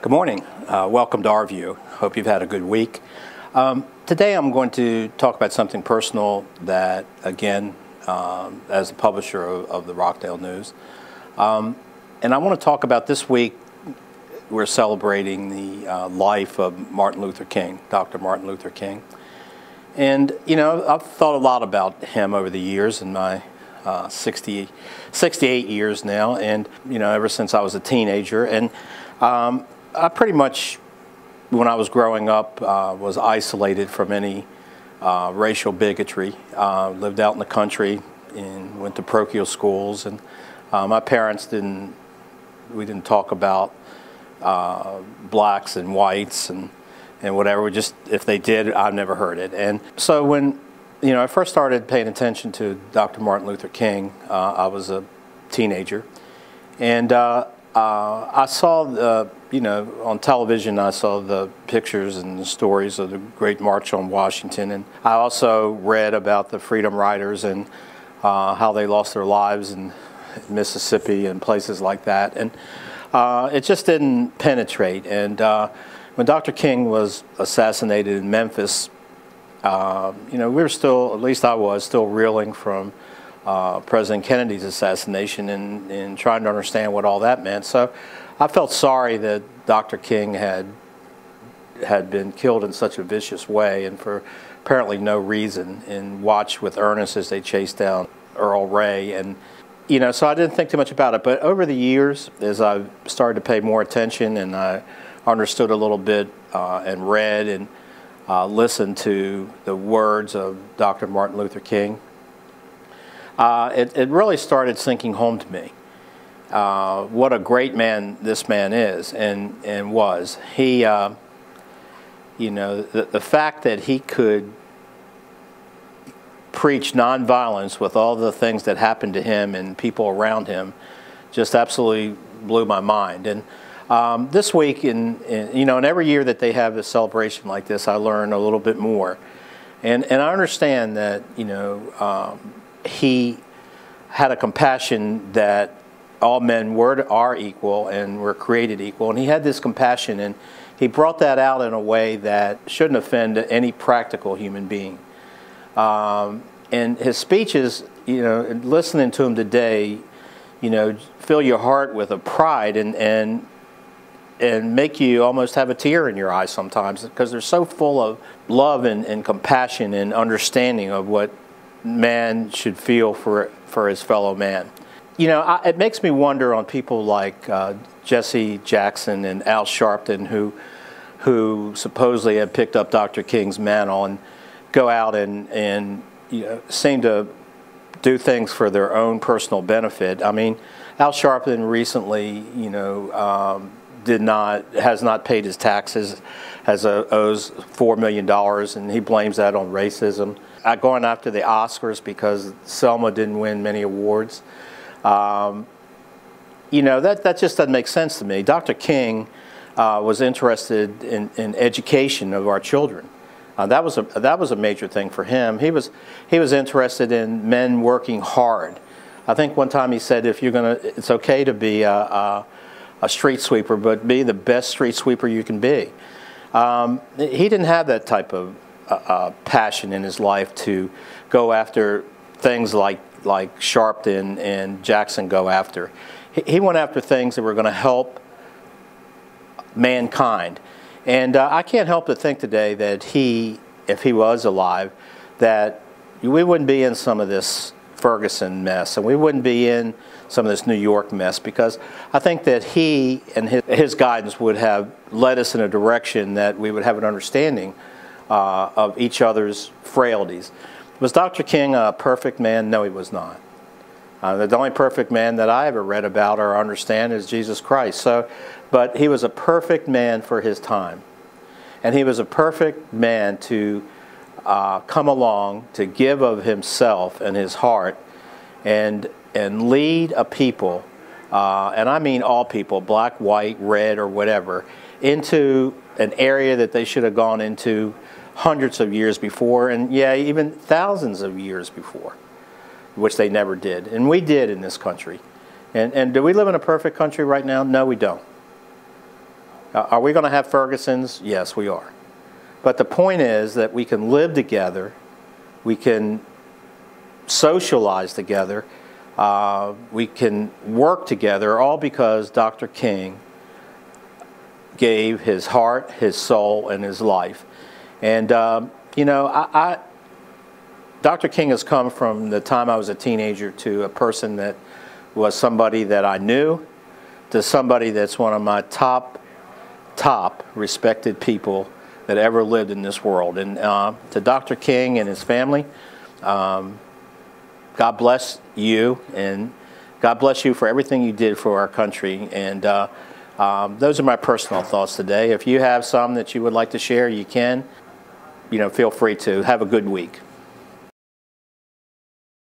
Good morning. Welcome to our view. Hope you've had a good week. Today I'm going to talk about something personal that, again, as a publisher of the Rockdale News. And I want to talk about this week, we're celebrating the life of Martin Luther King, Dr. Martin Luther King. And, you know, I've thought a lot about him over the years in my 68 years now, and, you know, ever since I was a teenager. And I pretty much, when I was growing up, was isolated from any racial bigotry. Lived out in the country and went to parochial schools, and my parents we didn't talk about blacks and whites and whatever. We just, if they did, I've never heard it. And so when, you know, I first started paying attention to Dr. Martin Luther King, I was a teenager, and I saw you know, on television, I saw the pictures and the stories of the Great March on Washington, and I also read about the Freedom Riders and how they lost their lives in Mississippi and places like that, and it just didn't penetrate. And when Dr. King was assassinated in Memphis, you know, we were still, at least I was, still reeling from President Kennedy's assassination and trying to understand what all that meant. So I felt sorry that Dr. King had been killed in such a vicious way and for apparently no reason, and watched with earnest as they chased down Earl Ray. And, you know, so I didn't think too much about it. But over the years, as I started to pay more attention and I understood a little bit and read and listened to the words of Dr. Martin Luther King, it really started sinking home to me. What a great man this man is and was. He, you know, the fact that he could preach nonviolence with all the things that happened to him and people around him just absolutely blew my mind. And this week, you know, and every year that they have a celebration like this, I learn a little bit more. And I understand that, you know, he had a compassion that all men are equal and were created equal, and he had this compassion, and he brought that out in a way that shouldn't offend any practical human being. And his speeches, you know, listening to him today, you know, fill your heart with a pride and make you almost have a tear in your eye sometimes, because they're so full of love and compassion and understanding of what man should feel for his fellow man. You know, it makes me wonder on people like Jesse Jackson and Al Sharpton, who supposedly had picked up Dr. King's mantle and go out and you know, seem to do things for their own personal benefit. I mean, Al Sharpton recently, you know, has not paid his taxes, owes $4 million, and he blames that on racism. Going after the Oscars because Selma didn't win many awards. You know, that just doesn't make sense to me. Dr. King was interested in education of our children. That was a major thing for him. He was interested in men working hard. I think one time he said, it's okay to be a street sweeper, but be the best street sweeper you can be. He didn't have that type of passion in his life to go after things like Sharpton and Jackson go after. He went after things that were going to help mankind. And I can't help but think today that if he was alive, that we wouldn't be in some of this Ferguson mess, and we wouldn't be in some of this New York mess, because I think that he and his guidance would have led us in a direction that we would have an understanding of each other's frailties. Was Dr. King a perfect man? No, he was not. The only perfect man that I ever read about or understand is Jesus Christ. But he was a perfect man for his time. And he was a perfect man to come along, to give of himself and his heart, and lead a people, and I mean all people, black, white, red, or whatever, into an area that they should have gone into hundreds of years before, and yeah, even thousands of years before, which they never did. And we did in this country. And do we live in a perfect country right now? No, we don't. Are we going to have Fergusons? Yes, we are. But the point is that we can live together, we can socialize together, we can work together, all because Dr. King gave his heart, his soul, and his life. And, you know, Dr. King has come from the time I was a teenager to a person that was somebody that I knew, to somebody that's one of my top respected people that ever lived in this world. And to Dr. King and his family, God bless you, and God bless you for everything you did for our country. And those are my personal thoughts today. If you have some that you would like to share, you can. You know, feel free to. Have a good week.